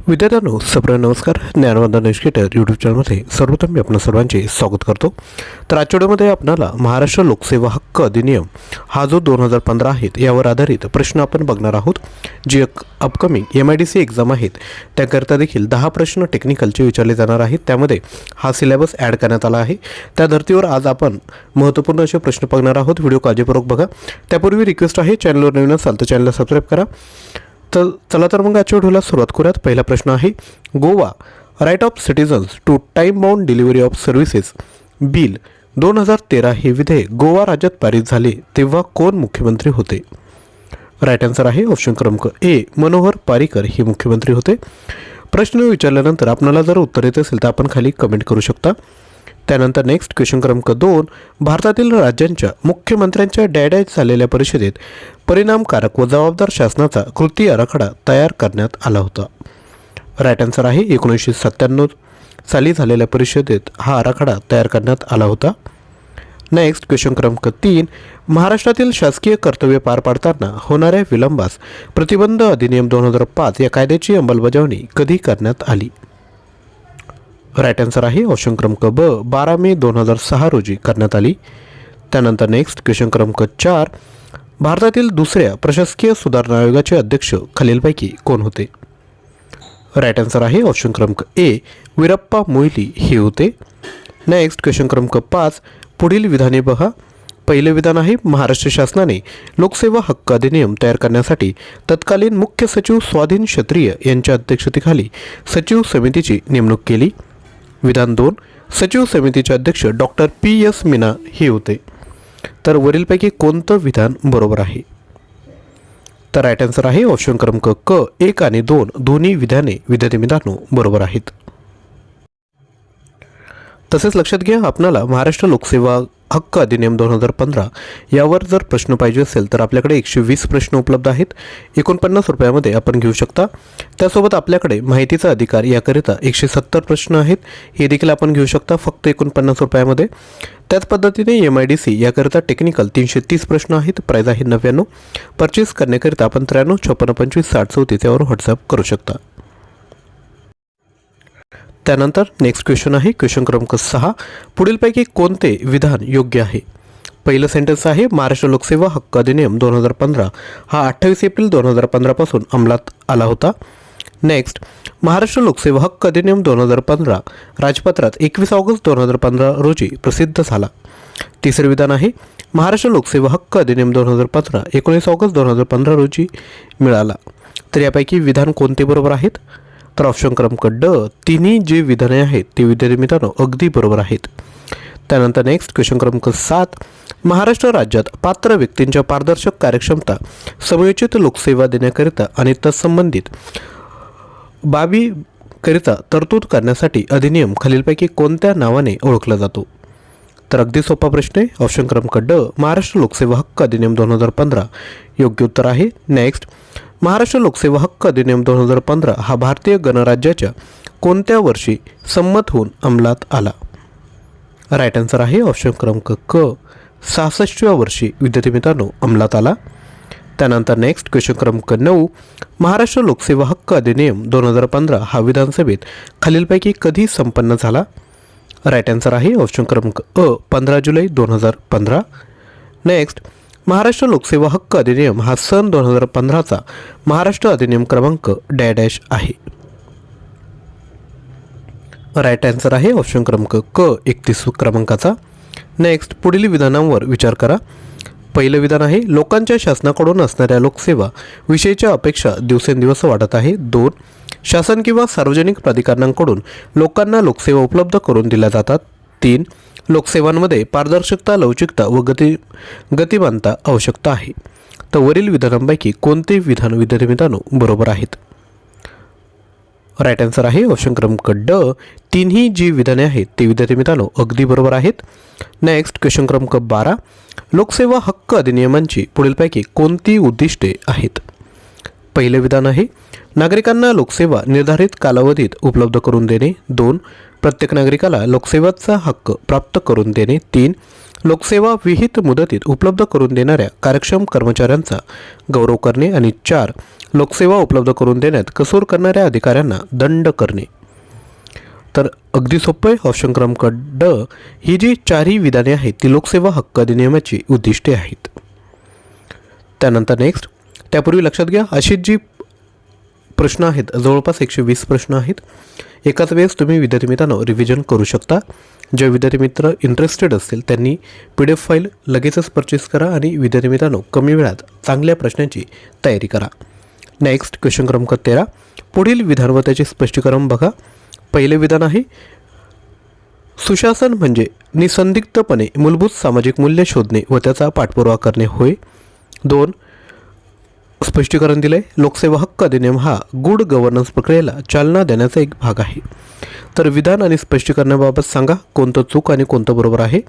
विद्यार्थ्यांनो सप्र नमस्कार. ज्ञानवंदन educator YouTube चॅनलमध्ये सर्वप्रथम मी आपणा सर्वांचे स्वागत करतो. तर आजच्या व्हिडिओमध्ये आपल्याला महाराष्ट्र लोकसेवा हक्क अधिनियम हा जो 2015 आहेत यावर आधारित प्रश्न आपण बघणार आहोत. जी अपकमिंग MIDC एक्झाम आहेत त्याकरता देखील 10 प्रश्न टेक्निकलचे विचारले जाणार आहेत. त्यामध्ये हा सिलेबस ॲड करण्यात आला आहे. त्या धर्तीवर आज आपण महत्त्वपूर्ण असे प्रश्न बघणार आहोत. व्हिडिओ काळजीपूर्वक बघा. त्यापूर्वी रिक्वेस्ट आहे, चॅनलवर नवीन असाल तर चॅनलला सबस्क्राईब करा. तर चला तर मग आजच्या व्हिडिओला सुरुवात करूयात. पहिला प्रश्न आहे, Goa right of citizens to time bound delivery of services bill 2013 हे विधेयक गोवा राज्यात पारित झाले तेव्हा कोण मुख्यमंत्री होते? राईट आन्सर आहे ऑप्शन क्रमांक ए, मनोहर पारीकर हे मुख्यमंत्री होते. प्रश्न विचारल्यानंतर आपल्याला जर उत्तर येत असेल तर आपण खाली कमेंट करू शकता. त्यानंतर नेक्स्ट क्वेश्चन क्रमांक 2, भारतातील राज्यांच्या मुख्यमंत्र्यांच्या डॅडॅच झालेल्या परिषदेत परिणामकारक व जबाबदार शासनाचा कृती आराखडा तयार करण्यात आला होता. राईट आन्सर आहे 1997 साली झालेल्या परिषदेत हा आराखडा तयार करण्यात आला होता. नेक्स्ट क्वेश्चन क्रमांक 3, महाराष्ट्रातील शासकीय कर्तव्य पार पाडताना होणाऱ्या विलंबास प्रतिबंध अधिनियम 2005 या कायद्याची अंमलबजावणी कधी करण्यात आली? राईट आन्सर आहे ऑप्शन क्रमांक ब, 12 मे 2006 रोजी करण्यात आली. त्यानंतर नेक्स्ट क्वेश्चन क्रमांक 4, भारतातील दुसऱ्या प्रशासकीय सुधारणा आयोगाचे अध्यक्ष खालीलपैकी कोण होते? राईट आन्सर आहे ऑप्शन क्रमांक ए, वीरप्पा मोईली हे होते. नेक्स्ट क्वेश्चन क्रमांक 5, पुढील विधाने पहा. पहिले विधान आहे, महाराष्ट्र शासनाने लोकसेवा हक्क अधिनियम तयार करण्यासाठी तत्कालीन मुख्य सचिव स्वाधीन क्षत्रिय यांच्या अध्यक्षतेखाली सचिव समितीची नेमणूक केली. विधान 2, सचिव समितीचे अध्यक्ष डॉक्टर PS मीना हे होते. तर वरीलपैकी कोणतं विधान बरोबर आहे? तर राईट आन्सर आहे ऑप्शन क्रमांक क, 1 आणि 2 दोन्ही विधाने विद्यार्थी मित्रांनो बरोबर आहेत. तसेच लक्षात घ्या, आपणाला महाराष्ट्र लोकसेवा हक्क अधिनियम 2015 यावर जर प्रश्न पाहिजे असेल तर आपल्याकडे 120 प्रश्न उपलब्ध आहेत. 49 रुपयामध्ये आपण घेऊ शकता. त्यासोबत आपल्याकडे माहितीचा अधिकार याकरिता 170 प्रश्न आहेत, हे देखील आपण घेऊ शकता फक्त 49 रुपयामध्ये. त्याच पद्धतीने MIDC याकरिता टेक्निकल 330 प्रश्न आहेत, प्राईज आहे 99. परचेस करण्याकरिता आपण 93 56 25 60 34 यावर व्हॉट्सअप करू शकता. त्यानंतर नेक्स्ट क्वेश्चन आहे क्वेश्चन क्रमांक 6, पुढीलपैकी कोणते विधान योग्य आहे? पहिलं सेंटेन्स आहे, महाराष्ट्र लोकसेवा हक्क अधिनियम 2015 हा 28 एप्रिल 2015 पासून अंमलात आला होता. नेक्स्ट, महाराष्ट्र लोकसेवा हक्क अधिनियम 2015 राजपत्रात 21 ऑगस्ट 2015 रोजी प्रसिद्ध झाला. तिसरे विधान आहे, महाराष्ट्र लोकसेवा हक्क अधिनियम 2015 19 ऑगस्ट 2015 रोजी मिळाला. तर यापैकी विधान कोणते बरोबर आहेत? तर ऑप्शन क्रमांक ड, तिन्ही जे विधाने आहेत ते विद्यार्थी मित्रांनो अगदी बरोबर आहेत. त्यानंतर नेक्स्ट क्वेश्चन क्रमांक 7, महाराष्ट्र राज्यात पात्र व्यक्तींच्या पारदर्शक कार्यक्षमता समयोचित लोकसेवा देण्याकरिता आणि तत्संबंधित बाबीकरिता तरतूद करण्यासाठी अधिनियम खालीलपैकी कोणत्या नावाने ओळखला जातो? तर अगदी सोपा प्रश्न आहे. ऑप्शन क्रमांक ड, महाराष्ट्र लोकसेवा हक्क अधिनियम 2015 योग्य उत्तर आहे. नेक्स्ट, महाराष्ट्र लोकसेवा हक्क अधिनियम 2015 हा भारतीय गणराज्याच्या कोणत्या वर्षी संमत होऊन अंमलात आला? राईट आन्सर आहे ऑप्शन क्रमांक क, 66व्या वर्षी विद्यार्थी मित्रांनो अंमलात आला. त्यानंतर नेक्स्ट क्वेश्चन क्रमांक 9, महाराष्ट्र लोकसेवा हक्क अधिनियम 2015 हा विधानसभेत खालीलपैकी कधी संपन्न झाला? राईट आन्सर आहे ऑप्शन क्रमांक अ, 15 जुलै 2015. नेक्स्ट, महाराष्ट्र लोकसेवा हक्क अधिनियम हा सन 2015चा महाराष्ट्र अधिनियम क्रमांक डॅश आहे. राईट आन्सर आहे ऑप्शन क्रमांक क, 31 क्रमांकाचा. नेक्स्ट, पुढील विधानांवर विचार करा. पहिलं विधान आहे, लोकांच्या शासनाकडून असणाऱ्या लोकसेवा विषयीच्या अपेक्षा दिवसेंदिवस वाढत आहे. 2, शासन किंवा सार्वजनिक प्राधिकरणांकडून लोकांना लोकसेवा उपलब्ध करून दिल्या जातात. 3, लोकसेवांमध्ये पारदर्शकता, लवचिकता व गतिमानता आवश्यकता आहे. तर वरील विधानांपैकी कोणते विधान विद्यार्थी मित्रांनो बरोबर आहेत? राईट आन्सर आहे ऑप्शन क्रमांक ड, तिन्ही जी विधाने आहेत ते विद्यार्थी मित्रांनो अगदी बरोबर आहेत. नेक्स्ट क्वेश्चन क्रमांक 12, लोकसेवा हक्क अधिनियमांची पुढीलपैकी कोणती उद्दिष्टे आहेत? पहिले विधान आहे, नागरिकांना लोकसेवा निर्धारित कालावधीत उपलब्ध करून देणे. 2, प्रत्येक नागरिकाला लोकसेवेचा हक्क प्राप्त करून देणे. 3, लोकसेवा विहित मुदतीत उपलब्ध करून देणाऱ्या कार्यक्षम कर्मचाऱ्यांचा गौरव करणे आणि 4 लोकसेवा उपलब्ध करून देण्यात कसूर करणाऱ्या अधिकाऱ्यांना दंड करणे. तर अगदी सोपे ऑप्शन क्रमांक ड ही जी 4ही विधाने आहेत ती लोकसेवा हक्क अधिनियमाची उद्दिष्टे आहेत. त्यानंतर नेक्स्ट, त्यापूर्वी लक्षात घ्या अशी जी प्रश्न आहेत जवळपास 120 प्रश्न आहेत. एकाच वेळेस तुम्ही विद्यार्थी मित्रांनो रिव्हिजन करू शकता. जे विद्यार्थी मित्र इंटरेस्टेड असतील त्यांनी PDF फाईल लगेचच परचेस करा आणि विद्यार्थी मित्रांनो कमी वेळात चांगल्या प्रश्नांची तयारी करा. नेक्स्ट क्वेश्चन क्रमांक 13, पुढील विधान व त्याचे स्पष्टीकरण बघा. पहिले विधान आहे सुशासन म्हणजे निसंदिग्धपणे मूलभूत सामाजिक मूल्य शोधणे व त्याचा पाठपुरावा करणे होय. 2, स्पष्टीकरण दिले लोकसेवा हक्क अधिनियम हा गुड गव्हर्नन्स प्रक्रियेला चालना देण्याचा एक भाग आहे. तर विधान आणि स्पष्टीकरणाबाबत सांगा कोणतं चूक आणि कोणतं बरोबर आहे.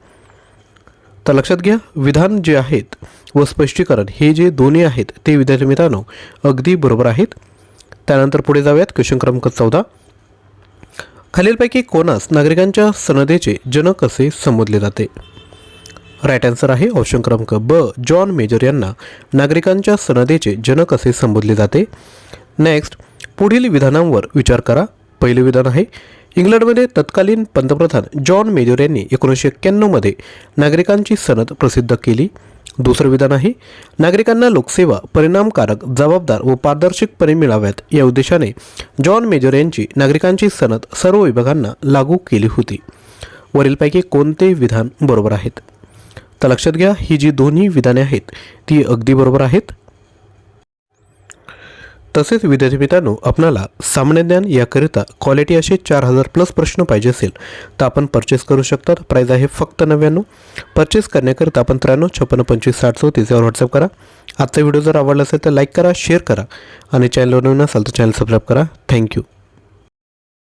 तर लक्षात घ्या विधान जे आहेत व स्पष्टीकरण हे जे दोन्ही आहेत ते विद्यार्थी मित्रांनो अगदी बरोबर आहेत. त्यानंतर पुढे जाऊयात. क्वेश्चन क्रमांक 14, खालीलपैकी कोणास नागरिकांच्या सनदेचे जनक असे संबोधले जाते. राईट आन्सर आहे ऑप्शन क्रमांक ब, जॉन मेजर यांना नागरिकांच्या सनदेचे जनक असे संबोधले जाते. नेक्स्ट, पुढील विधानांवर विचार करा. पहिले विधान आहे इंग्लंडमध्ये तत्कालीन पंतप्रधान जॉन मेजर यांनी 1991 मध्ये नागरिकांची सनद प्रसिद्ध केली. दुसरं विधान आहे नागरिकांना लोकसेवा परिणामकारक, जबाबदार व पारदर्शकपणे मिळाव्यात या उद्देशाने जॉन मेजर यांची नागरिकांची सनद सर्व विभागांना लागू केली होती. वरीलपैकी कोणते विधान बरोबर आहेत. तर लक्षात घ्या ही जी दोन्ही विधाने आहेत ती अगदी बरोबर आहेत. तसेच विद्यार्थी मित्रांनो आपणाला सामान्य ज्ञान याकरिता क्वालिटी असे 4000+ प्रश्न पाहिजे असेल तर आपण परचेस करू शकता. प्राईज आहे फक्त 99. परचेस करण्याकरिता आपण 93 56 25 60 34 यावर व्हॉट्सअप करा. आजचा व्हिडिओ जर आवडला असेल तर लाईक करा, शेअर करा आणि चॅनलवर नवीन असाल तर चॅनल सबस्क्राईब करा. थँक्यू.